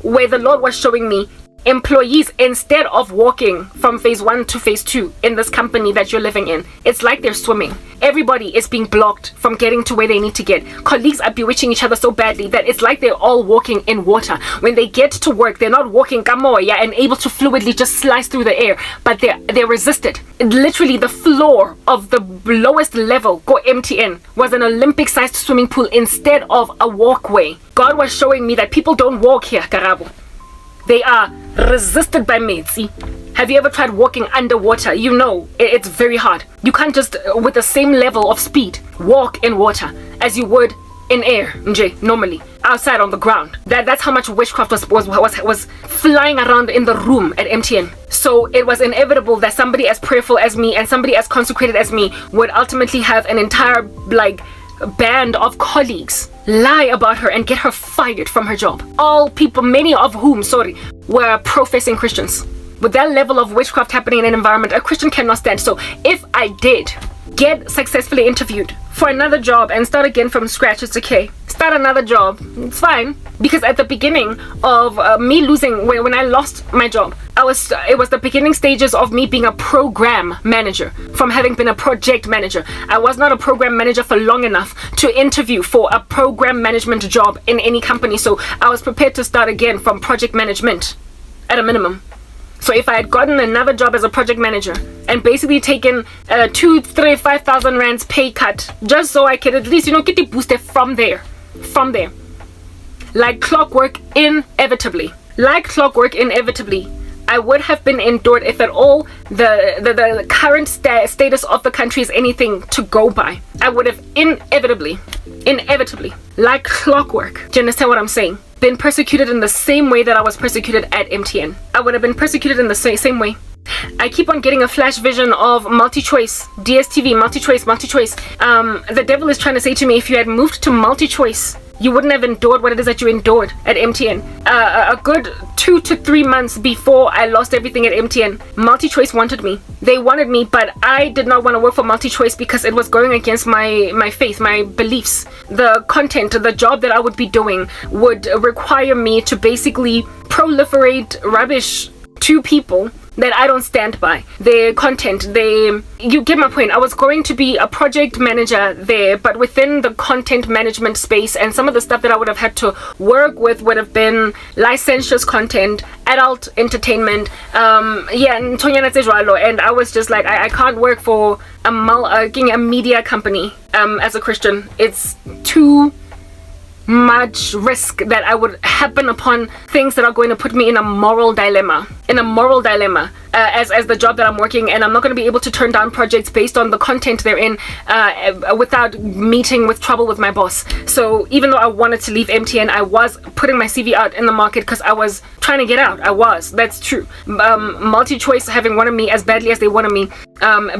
where the Lord was showing me employees, instead of walking from phase 1 to phase 2 in this company that you're living in, it's like they're swimming. Everybody is being blocked from getting to where they need to get. Colleagues are bewitching each other so badly that it's like they're all walking in water. When they get to work, they're not walking kamoya and able to fluidly just slice through the air, but they're resisted. Literally, the floor of the lowest level, go MTN, was an Olympic-sized swimming pool instead of a walkway. God was showing me that people don't walk here, Karabo. They are resisted by metsi. Have you ever tried walking underwater? You know, it's very hard. You can't just, with the same level of speed, walk in water as you would in air, normally, outside on the ground. That's how much witchcraft was flying around in the room at MTN. So it was inevitable that somebody as prayerful as me and somebody as consecrated as me would ultimately have an entire, band of colleagues lie about her and get her fired from her job. All people, many of whom, were professing Christians. With that level of witchcraft happening in an environment, a Christian cannot stand. So if I did get successfully interviewed for another job and start again from scratch, it's okay. Start another job, it's fine. Because at the beginning of me losing, when I lost my job, it was the beginning stages of me being a program manager from having been a project manager. I was not a program manager for long enough to interview for a program management job in any company. So I was prepared to start again from project management at a minimum. So if I had gotten another job as a project manager and basically taken 2, 3, 5,000 rands pay cut, just so I could at least, get it boosted from there. Like clockwork, inevitably, I would have been endured if at all the current status of the country is anything to go by. I would have inevitably, like clockwork, do you understand what I'm saying? Been persecuted in the same way that I was persecuted at MTN. I would have been persecuted in the same way. I keep on getting a flash vision of multi-choice, DSTV, multi-choice. The devil is trying to say to me, if you had moved to multi-choice, you wouldn't have endured what it is that you endured at MTN. A good 2 to 3 months before I lost everything at MTN, multi-choice wanted me. They wanted me, but I did not want to work for multi-choice because it was going against my faith, my beliefs. The content, the job that I would be doing would require me to basically proliferate rubbish to people that I don't stand by. Their content, you get my point. I was going to be a project manager there, but within the content management space, and some of the stuff that I would have had to work with would have been licentious content, adult entertainment, and I was just like, I can't work for a media company as a Christian. It's too much risk that I would happen upon things that are going to put me in a moral dilemma as the job that I'm working, and I'm not going to be able to turn down projects based on the content they're in without meeting with trouble with my boss. So even though I wanted to leave MTN, I was putting my CV out in the market because I was trying to get out. That's true. Multi-choice having wanted me as badly as they wanted me,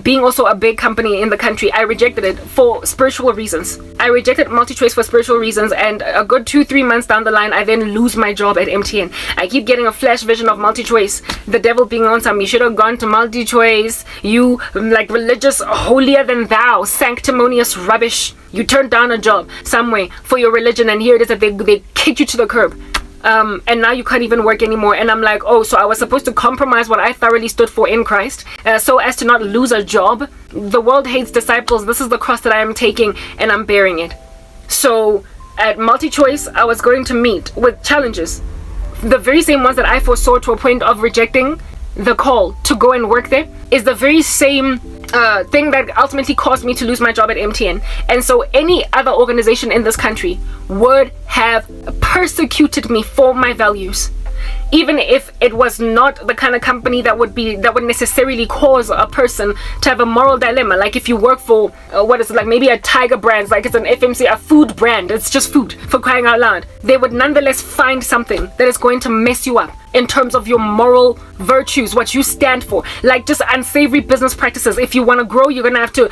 being also a big company in the country, I rejected it for spiritual reasons. I rejected multi-choice for spiritual reasons, and a good 2-3 months down the line, I then lose my job at MTN. I keep getting a flash vision of multi-choice, the devil being on some, you should have gone to multi-choice, you religious, holier than thou, sanctimonious rubbish. You turned down a job somewhere for your religion, and here it is that they kicked you to the curb. And now you can't even work anymore. And I'm like, oh, so I was supposed to compromise what I thoroughly stood for in Christ so as to not lose a job? The world hates disciples. This is the cross that I am taking, and I'm bearing it. So at multi-choice, I was going to meet with challenges, the very same ones that I foresaw to a point of rejecting the call to go and work there, is the very same thing that ultimately caused me to lose my job at MTN. And so any other organization in this country would have persecuted me for my values, even if it was not the kind of company that would necessarily cause a person to have a moral dilemma. Like if you work for maybe a Tiger brand, like it's an FMC, a food brand, it's just food, for crying out loud, they would nonetheless find something that is going to mess you up in terms of your moral virtues, what you stand for, like just unsavory business practices. If you want to grow, you're gonna have to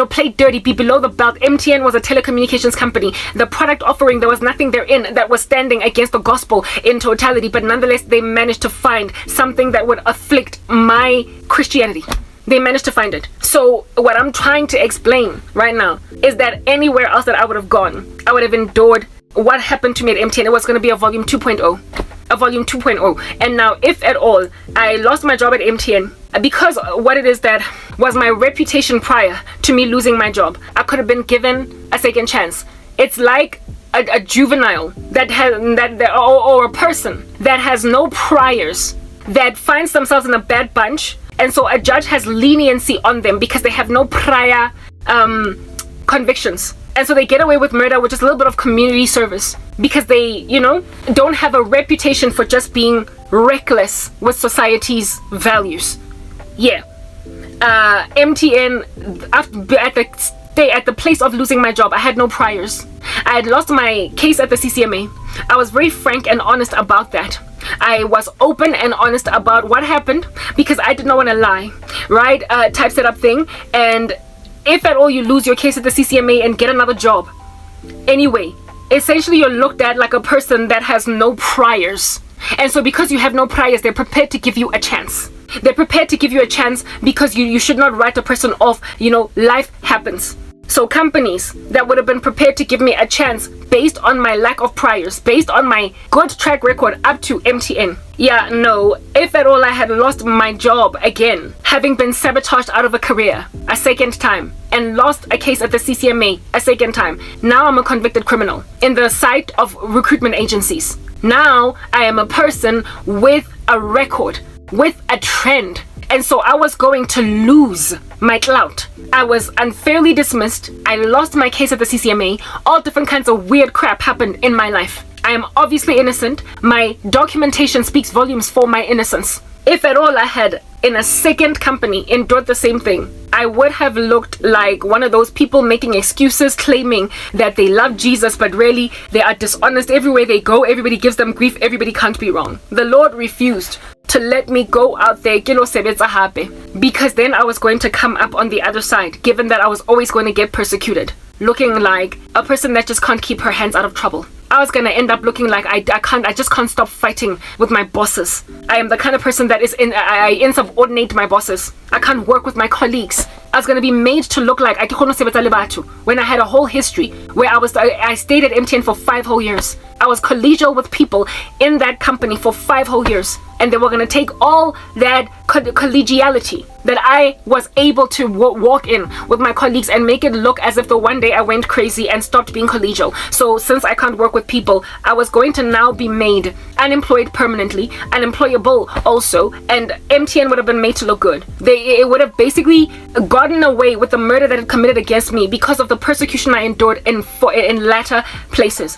play dirty, be below the belt. MTN was a telecommunications company. The product offering, there was nothing therein that was standing against the gospel in totality, but nonetheless they managed to find something that would afflict my Christianity. They managed to find it. So what I'm trying to explain right now is that anywhere else that I would have gone, I would have endured what happened to me at MTN. It was going to be a volume 2.0. a volume 2.0. And now, if at all, I lost my job at MTN because what it is that was my reputation prior to me losing my job, I could have been given a second chance. It's like a juvenile that has or a person that has no priors, that finds themselves in a bad bunch, and so a judge has leniency on them because they have no prior convictions, and so they get away with murder, which is a little bit of community service, because they, don't have a reputation for just being reckless with society's values. MTN, at the place of losing my job, I had no priors. I had lost my case at the CCMA. I was very frank and honest about that. I was open and honest about what happened because I did not want to lie, right? Typesetup thing. And if at all you lose your case at the CCMA and get another job, anyway, essentially you're looked at like a person that has no priors. And so because you have no priors, they're prepared to give you a chance. They're prepared to give you a chance because you should not write a person off. Life happens. So companies that would have been prepared to give me a chance based on my lack of priors, based on my good track record up to MTN. If at all I had lost my job again, having been sabotaged out of a career a second time, and lost a case at the CCMA a second time, now I'm a convicted criminal in the sight of recruitment agencies. Now I am a person with a record, with a trend. And so I was going to lose my clout. I was unfairly dismissed. I lost my case at the CCMA. All different kinds of weird crap happened in my life. I am obviously innocent. My documentation speaks volumes for my innocence. If at all I had, in a second company, endured the same thing, I would have looked like one of those people making excuses, claiming that they love Jesus, but really they are dishonest. Everywhere they go, everybody gives them grief. Everybody can't be wrong. The Lord refused to let me go out there, because then I was going to come up on the other side, given that I was always going to get persecuted, looking like a person that just can't keep her hands out of trouble. I was going to end up looking like I just can't stop fighting with my bosses. I am the kind of person that I insubordinate my bosses. I can't work with my colleagues. I was going to be made to look like when I had a whole history where I stayed at MTN for 5 whole years. I was collegial with people in that company for 5 whole years. And they were going to take all that collegiality that I was able to walk in with my colleagues and make it look as if the one day I went crazy and stopped being collegial. So since I can't work with people, I was going to now be made unemployed permanently, unemployable also, and MTN would have been made to look good. It would have basically gotten away with the murder that it committed against me because of the persecution I endured in latter places.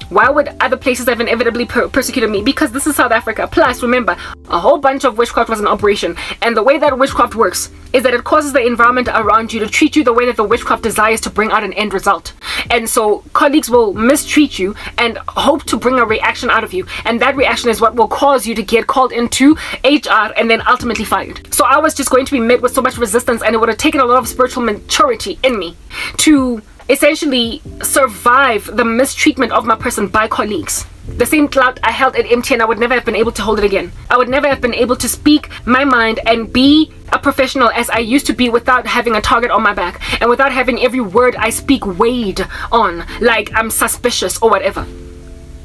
Why would other places have inevitably persecuted me? Because this is South Africa. Plus, remember, a whole bunch of witchcraft was in operation. And the way that witchcraft works is that it causes the environment around you to treat you the way that the witchcraft desires to bring out an end result. And so colleagues will mistreat you and hope to bring a reaction out of you. And that reaction is what will cause you to get called into HR and then ultimately fired. So I was just going to be met with so much resistance, and it would have taken a lot of spiritual maturity in me to essentially survive the mistreatment of my person by colleagues. The same clout I held at MTN, I would never have been able to hold it again. I would never have been able to speak my mind and be a professional as I used to be without having a target on my back and without having every word I speak weighed on like I'm suspicious or whatever.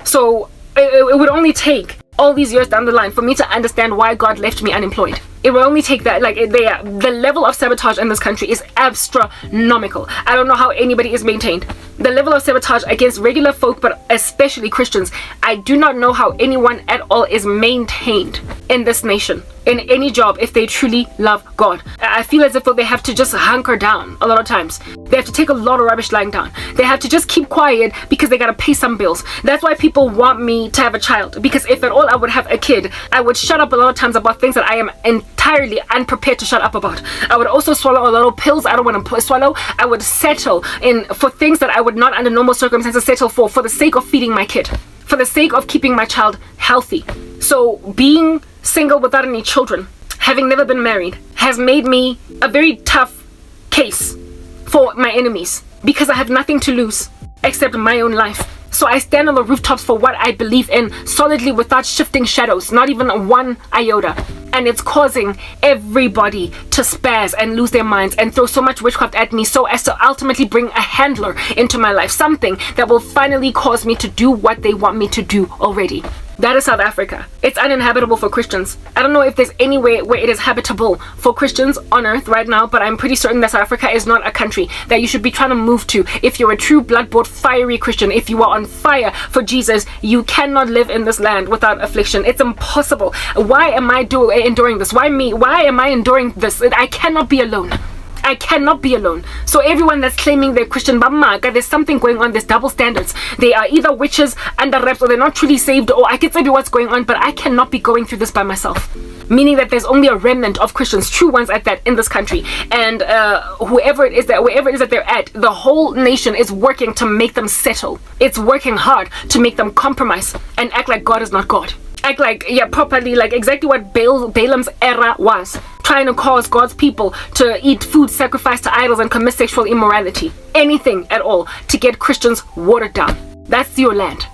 So it would only take all these years down the line for me to understand why God left me unemployed. It will only take that. The level of sabotage in this country is astronomical. I don't know how anybody is maintained. The level of sabotage against regular folk, but especially Christians, I do not know how anyone at all is maintained in this nation, in any job, if they truly love God. I feel as if they have to just hunker down a lot of times. They have to take a lot of rubbish lying down. They have to just keep quiet because they gotta pay some bills. That's why people want me to have a child, because if at all I would have a kid, I would shut up a lot of times about things that I am entirely unprepared to shut up about. I would also swallow a lot of pills I don't want to swallow. I would settle for things that I would not under normal circumstances settle for the sake of feeding my kid, for the sake of keeping my child healthy. So being single without any children, having never been married, has made me a very tough case for my enemies because I have nothing to lose except my own life. So I stand on the rooftops for what I believe in solidly without shifting shadows, not even one iota. And it's causing everybody to spaz and lose their minds and throw so much witchcraft at me so as to ultimately bring a handler into my life. Something that will finally cause me to do what they want me to do already. That is South Africa. It's uninhabitable for Christians. I don't know if there's anywhere where it is habitable for Christians on earth right now, but I'm pretty certain that South Africa is not a country that you should be trying to move to. If you're a true blood-bought fiery Christian, if you are on fire for Jesus, you cannot live in this land without affliction. It's impossible. Why am I enduring this? Why me? Why am I enduring this? I cannot be alone. I cannot be alone. So everyone that's claiming they're Christian, there's something going on. There's double standards. They are either witches under wraps, or they're not truly saved, or I can tell you what's going on, but I cannot be going through this by myself. Meaning that there's only a remnant of Christians, true ones at that, in this country. And wherever it is that they're at, the whole nation is working to make them settle. It's working hard to make them compromise and act like God is not God. Act like, properly, like exactly what Balaam's era was. Trying to cause God's people to eat food sacrificed to idols and commit sexual immorality. Anything at all to get Christians watered down. That's your land.